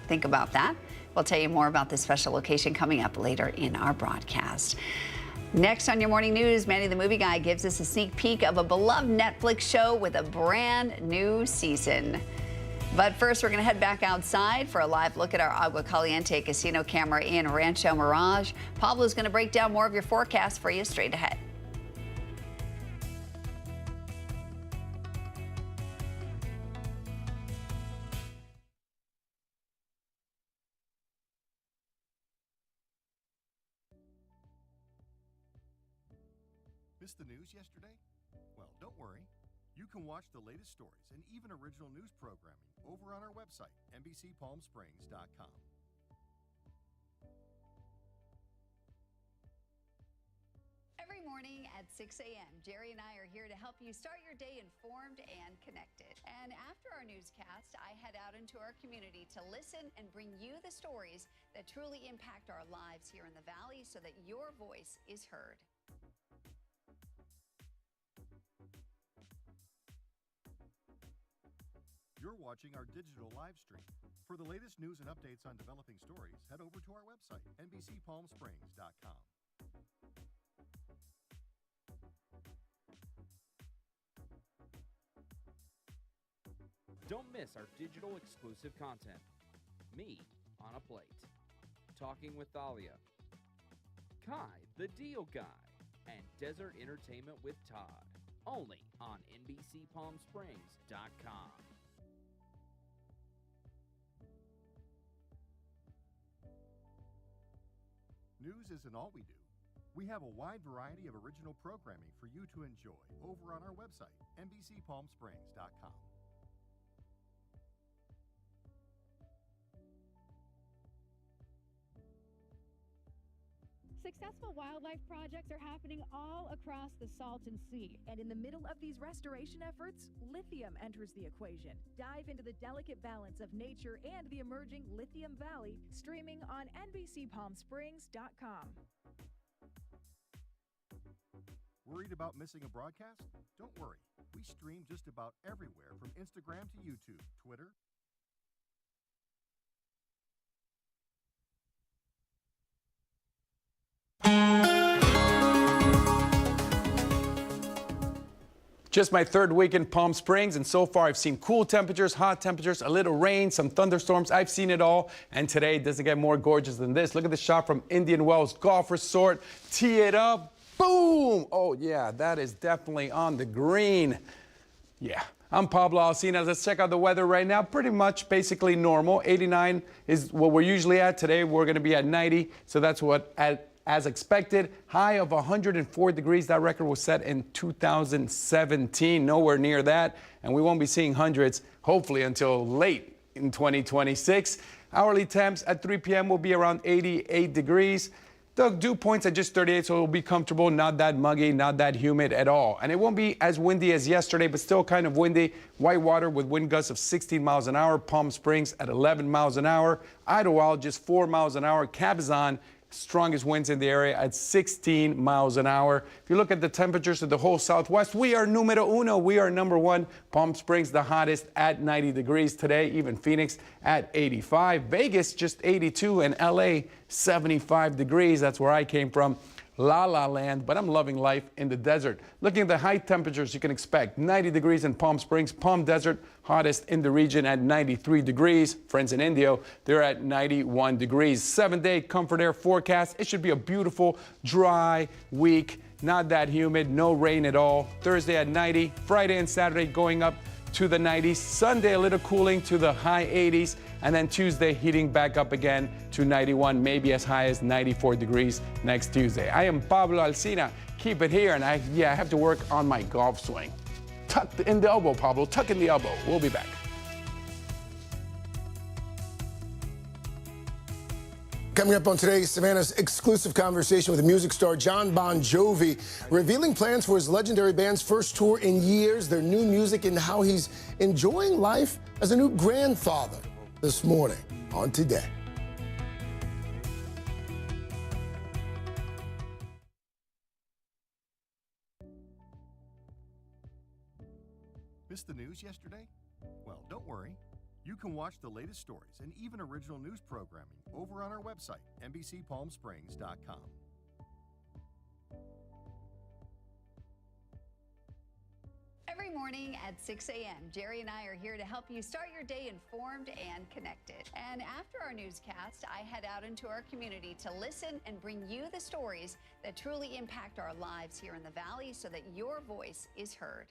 Think about that. We'll tell you more about this special location coming up later in our broadcast. Next on your morning news, Manny the Movie Guy gives us a sneak peek of a beloved Netflix show with a brand new season. But first, we're going to head back outside for a live look at our Agua Caliente casino camera in Rancho Mirage. Pablo's going to break down more of your forecast for you straight ahead. Missed the news yesterday? Well, don't worry. You can watch the latest stories and even original news programming over on our website, NBCPalmSprings.com. Every morning at 6 a.m., Jerry and I are here to help you start your day informed and connected. And after our newscast, I head out into our community to listen and bring you the stories that truly impact our lives here in the Valley so that your voice is heard. You're watching our digital live stream. For the latest news and updates on developing stories, head over to our website, NBCPalmSprings.com. Don't miss our digital exclusive content. Me on a Plate, Talking with Thalia, Kai the Deal Guy, and Desert Entertainment with Todd. Only on NBCPalmSprings.com. News isn't all we do. We have a wide variety of original programming for you to enjoy over on our website, NBCPalmSprings.com. Successful wildlife projects are happening all across the Salton Sea. And in the middle of these restoration efforts, lithium enters the equation. Dive into the delicate balance of nature and the emerging Lithium Valley, streaming on NBCPalmSprings.com. Worried about missing a broadcast? Don't worry. We stream just about everywhere from Instagram to YouTube, Twitter. Just my third week in Palm Springs, and so far I've seen cool temperatures, hot temperatures, a little rain, some thunderstorms. I've seen it all, and today it doesn't get more gorgeous than this. Look at the shot from Indian Wells Golf Resort. Tee it up. Boom! Oh, yeah, that is definitely on the green. Yeah. I'm Pablo Alcina. Let's check out the weather right now. Pretty much basically normal. 89 is what we're usually at. Today we're going to be at 90, so that's what as expected. High of 104 degrees. That record was set in 2017. Nowhere near that. And we won't be seeing hundreds, hopefully, until late in 2026. Hourly temps at 3 p.m. will be around 88 degrees. The dew points at just 38, so it'll be comfortable, not that muggy, not that humid at all. And it won't be as windy as yesterday, but still kind of windy. Whitewater with wind gusts of 16 miles an hour. Palm Springs at 11 miles an hour. Idlewild just 4 miles an hour. Cabazon, strongest winds in the area at 16 miles an hour. If you look at the temperatures of the whole Southwest, we are numero uno. We are number one. Palm Springs, the hottest at 90 degrees today. Even Phoenix at 85. Vegas just 82, and LA 75 degrees. That's where I came from. La La Land, but I'm loving life in the desert. Looking at the high temperatures you can expect, 90 degrees in Palm Springs, Palm Desert, hottest in the region at 93 degrees. Friends in Indio, they're at 91 degrees. 7-day comfort air forecast. It should be a beautiful, dry week, not that humid, no rain at all. Thursday at 90, Friday and Saturday going up to the 90s. Sunday a little cooling to the high 80s. And then Tuesday heating back up again to 91, maybe as high as 94 degrees next Tuesday. I am Pablo Alcina. Keep it here, and I have to work on my golf swing. Tuck in the elbow, Pablo. Tuck in the elbow. We'll be back. Coming up on today's Savannah's exclusive conversation with music star Jon Bon Jovi, revealing plans for his legendary band's first tour in years, their new music, and how he's enjoying life as a new grandfather. This morning on Today. Missed the news yesterday? Well, don't worry. You can watch the latest stories and even original news programming over on our website, NBCPalmSprings.com. Every morning at 6 a.m., Jerry and I are here to help you start your day informed and connected. And after our newscast, I head out into our community to listen and bring you the stories that truly impact our lives here in the Valley so that your voice is heard.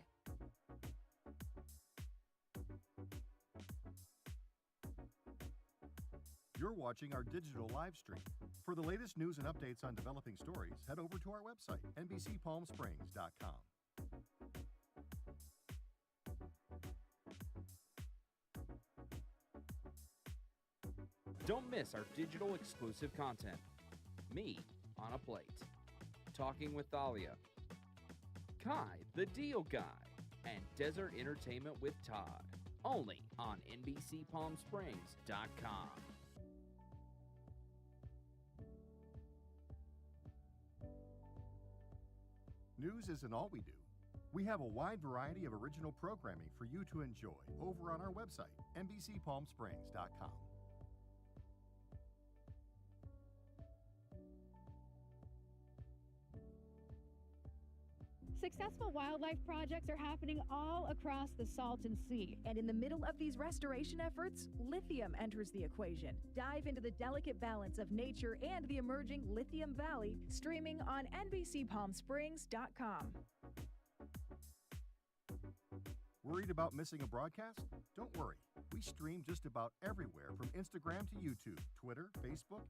You're watching our digital live stream. For the latest news and updates on developing stories, head over to our website, NBCPalmSprings.com. Don't miss our digital exclusive content. Me on a Plate, Talking with Thalia, Kai the Deal Guy, and Desert Entertainment with Todd. Only on NBCPalmSprings.com. News isn't all we do. We have a wide variety of original programming for you to enjoy over on our website, NBCPalmSprings.com. Successful wildlife projects are happening all across the Salton Sea. And in the middle of these restoration efforts, lithium enters the equation. Dive into the delicate balance of nature and the emerging Lithium Valley, streaming on NBCPalmSprings.com. Worried about missing a broadcast? Don't worry. We stream just about everywhere from Instagram to YouTube, Twitter, Facebook.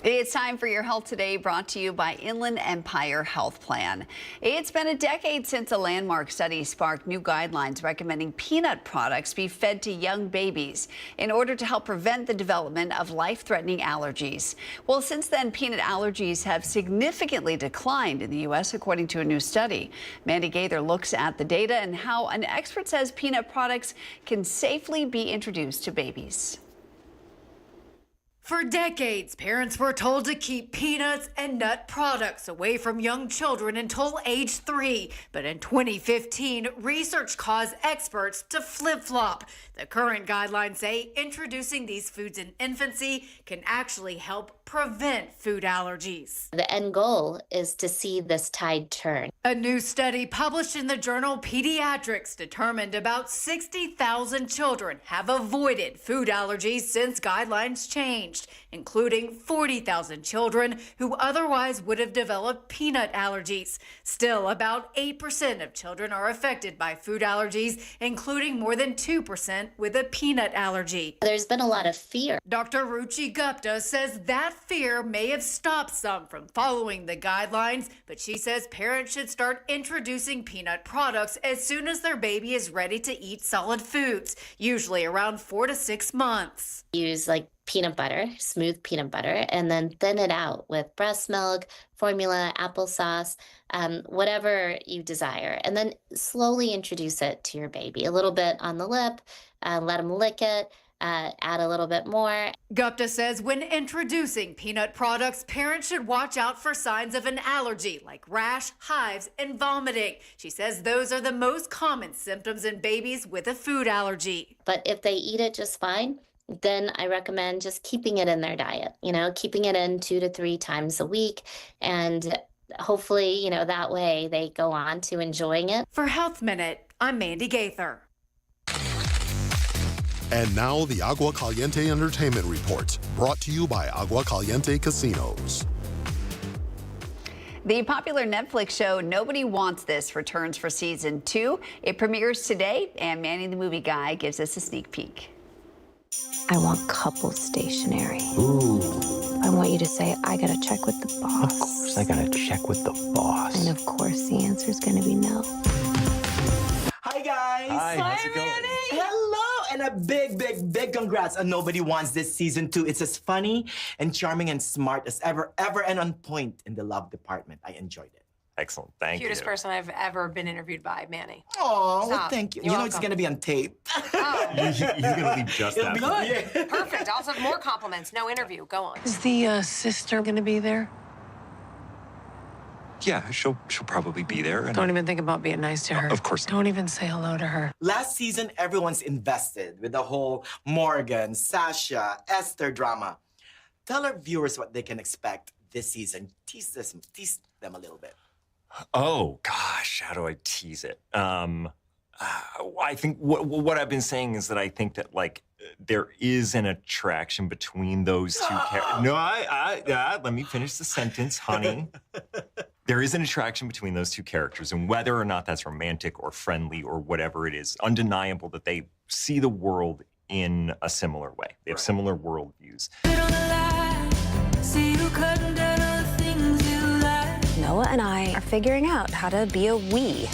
It's time for your health today, brought to you by Inland Empire Health Plan. It's been a decade since a landmark study sparked new guidelines recommending peanut products be fed to young babies in order to help prevent the development of life-threatening allergies. Well, since then, peanut allergies have significantly declined in the U.S., according to a new study. Mandy Gaither looks at the data and how an expert says peanut products can safely be introduced to babies. For decades, parents were told to keep peanuts and nut products away from young children until age 3. But in 2015, research caused experts to flip-flop. The current guidelines say introducing these foods in infancy can actually help prevent food allergies. The end goal is to see this tide turn. A new study published in the journal Pediatrics determined about 60,000 children have avoided food allergies since guidelines changed, including 40,000 children who otherwise would have developed peanut allergies. Still, about 8% of children are affected by food allergies, including more than 2% with a peanut allergy. There's been a lot of fear. Dr. Ruchi Gupta says that fear may have stopped some from following the guidelines, but she says parents should start introducing peanut products as soon as their baby is ready to eat solid foods, usually around 4 to 6 months. Use like peanut butter, smooth peanut butter, and then thin it out with breast milk, formula, applesauce, whatever you desire. And then slowly introduce it to your baby. A little bit on the lip, let them lick it. Add a little bit more. Gupta says when introducing peanut products, parents should watch out for signs of an allergy like rash, hives, and vomiting. She says those are the most common symptoms in babies with a food allergy. But if they eat it just fine, then I recommend just keeping it in their diet, keeping it in 2 to 3 times a week. And hopefully, that way they go on to enjoying it. For Health Minute, I'm Mandy Gaither. And now the Agua Caliente Entertainment Report, brought to you by Agua Caliente Casinos. The popular Netflix show Nobody Wants This returns for season 2. It premieres today, and Manny the Movie Guy gives us a sneak peek. I want couple stationery. Ooh. I want you to say, I gotta check with the boss. Of course, I gotta check with the boss. And of course, the answer's gonna be no. Hi, guys. Hi, how's it going? Hello, and a big congrats on Nobody Wants This season 2. It's as funny and charming and smart as ever, and on point in the love department. I enjoyed it. Excellent, thank you. Cutest person I've ever been interviewed by, Manny. Oh, well, Stop. thank you. You're You know it's welcome. gonna be on tape. Oh. He's gonna leave just It'll that. be Good. good. Perfect. Also, more compliments. No interview. Go on. Is the sister gonna be there? Yeah, she'll probably be there. And Don't even think about being nice to her. Of course not. Don't even say hello to her. Last season, everyone's invested with the whole Morgan, Sasha, Esther drama. Tell our viewers what they can expect this season. Tease them a little bit. Oh gosh, how do I tease it? I think what I've been saying is that I think that there is an attraction between those two characters. No, let me finish the sentence, honey. There is an attraction between those two characters, and whether or not that's romantic or friendly or whatever it is, undeniable that they see the world in a similar way. They have similar worldviews. Noah and I are figuring out how to be a we.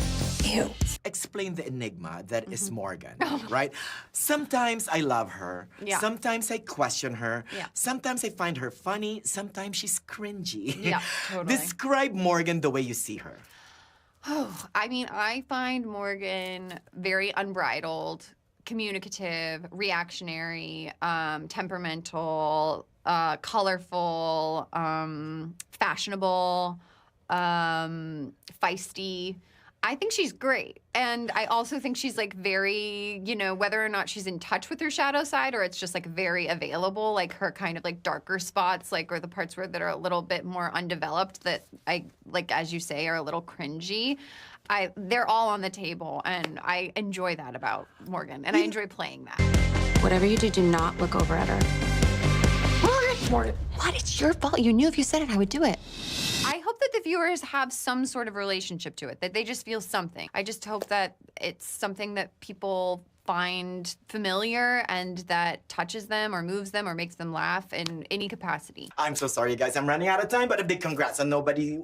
Ew. Explain the enigma that is Morgan, right? Sometimes I love her. Yeah. Sometimes I question her. Yeah. Sometimes I find her funny. Sometimes she's cringy. Yeah, totally. Describe Morgan the way you see her. Oh, I mean, I find Morgan very unbridled, communicative, reactionary, temperamental, colorful, fashionable, feisty. I think she's great. And I also think she's very, whether or not she's in touch with her shadow side or it's just very available, her kind of darker spots, or the parts that are a little bit more undeveloped that I, as you say, are a little cringy. They're all on the table, and I enjoy that about Morgan, and I enjoy playing that. Whatever you do, do not look over at her. Morgan. What? It's your fault. You knew if you said it, I would do it. I hope that the viewers have some sort of relationship to it, that they just feel something. I just hope that it's something that people find familiar and that touches them or moves them or makes them laugh in any capacity. I'm so sorry, guys. I'm running out of time, but a big congrats on nobody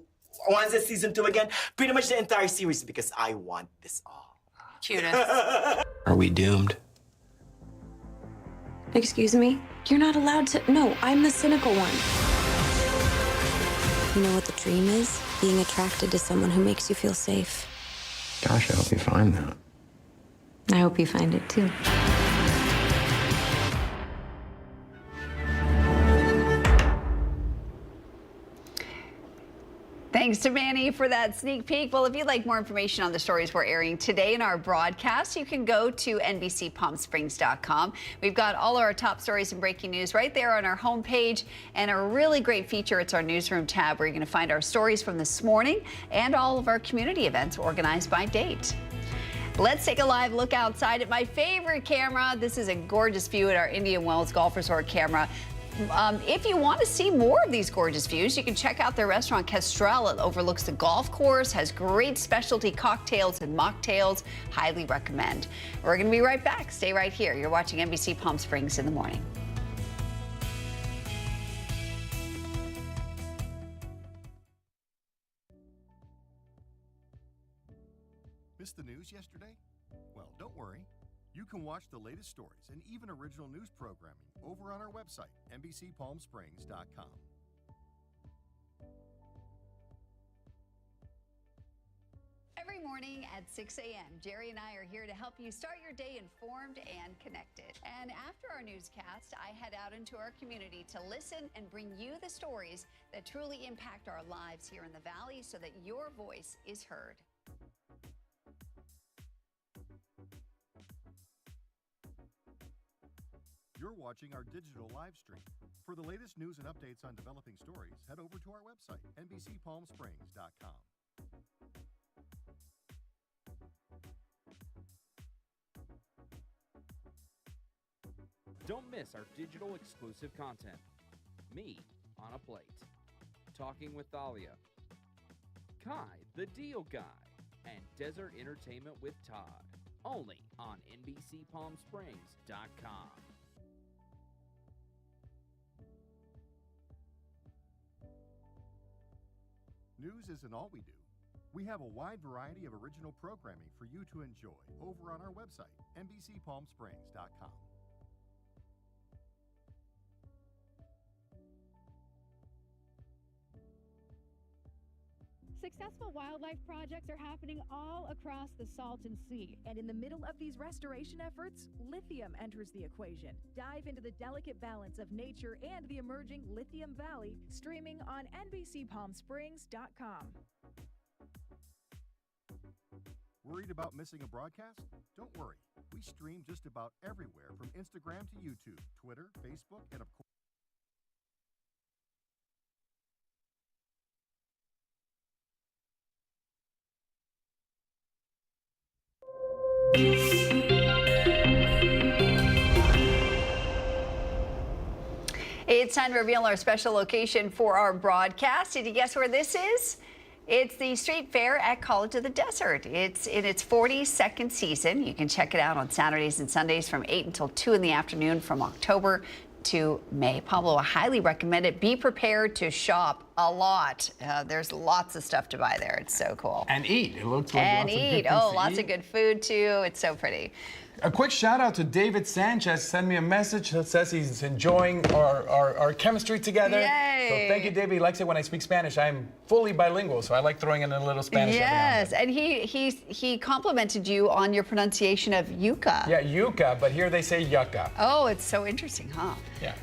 wants this season 2 again. Pretty much the entire series because I want this all. Cutest. Are we doomed? Excuse me? You're not allowed to. No, I'm the cynical one. You know what the dream is? Being attracted to someone who makes you feel safe. Gosh, I hope you find that. I hope you find it too. Thanks to Manny for that sneak peek. Well, if you'd like more information on the stories we're airing today in our broadcast, you can go to NBCPalmSprings.com. We've got all our top stories and breaking news right there on our homepage, and a really great feature. It's our newsroom tab where you're going to find our stories from this morning and all of our community events organized by date. Let's take a live look outside at my favorite camera. This is a gorgeous view at our Indian Wells Golf Resort camera. If you want to see more of these gorgeous views, you can check out their restaurant, Kestrel. It overlooks the golf course, has great specialty cocktails and mocktails. Highly recommend. We're going to be right back. Stay right here. You're watching NBC Palm Springs in the morning. Missed the news yesterday? Well, don't worry. You can watch the latest stories and even original news programming over on our website, NBCPalmSprings.com. Every morning at 6 a.m., Jerry and I are here to help you start your day informed and connected. And after our newscast, I head out into our community to listen and bring you the stories that truly impact our lives here in the Valley so that your voice is heard. You're watching our digital live stream. For the latest news and updates on developing stories, head over to our website, NBCPalmSprings.com. Don't miss our digital exclusive content. Me on a Plate. Talking with Thalia. Kai, the Deal Guy. And Desert Entertainment with Todd. Only on NBCPalmSprings.com. News isn't all we do. We have a wide variety of original programming for you to enjoy over on our website, NBCPalmSprings.com. Successful wildlife projects are happening all across the Salton Sea. And in the middle of these restoration efforts, lithium enters the equation. Dive into the delicate balance of nature and the emerging Lithium Valley, streaming on NBCPalmSprings.com. Worried about missing a broadcast? Don't worry. We stream just about everywhere from Instagram to YouTube, Twitter, Facebook, and of course, It's time to reveal our special location for our broadcast. Did you guess where this is? It's the Street Fair at College of the Desert. It's in its 42nd season. You can check it out on Saturdays and Sundays from 8 until 2 in the afternoon from October to May. Pablo, I highly recommend it. Be prepared to shop a lot. There's lots of stuff to buy there. It's so cool. And eat. It looks like and lots of good eat. things Oh, to lots eat. of good food too. It's so pretty. A quick shout out to David Sanchez. Sent me a message that says he's enjoying our chemistry together. Yay. So thank you, David. He likes it when I speak Spanish. I'm fully bilingual, so I like throwing in a little Spanish. Yes, and he complimented you on your pronunciation of yucca. Yeah, yucca, but here they say yucca. Oh, it's so interesting, huh? Yeah.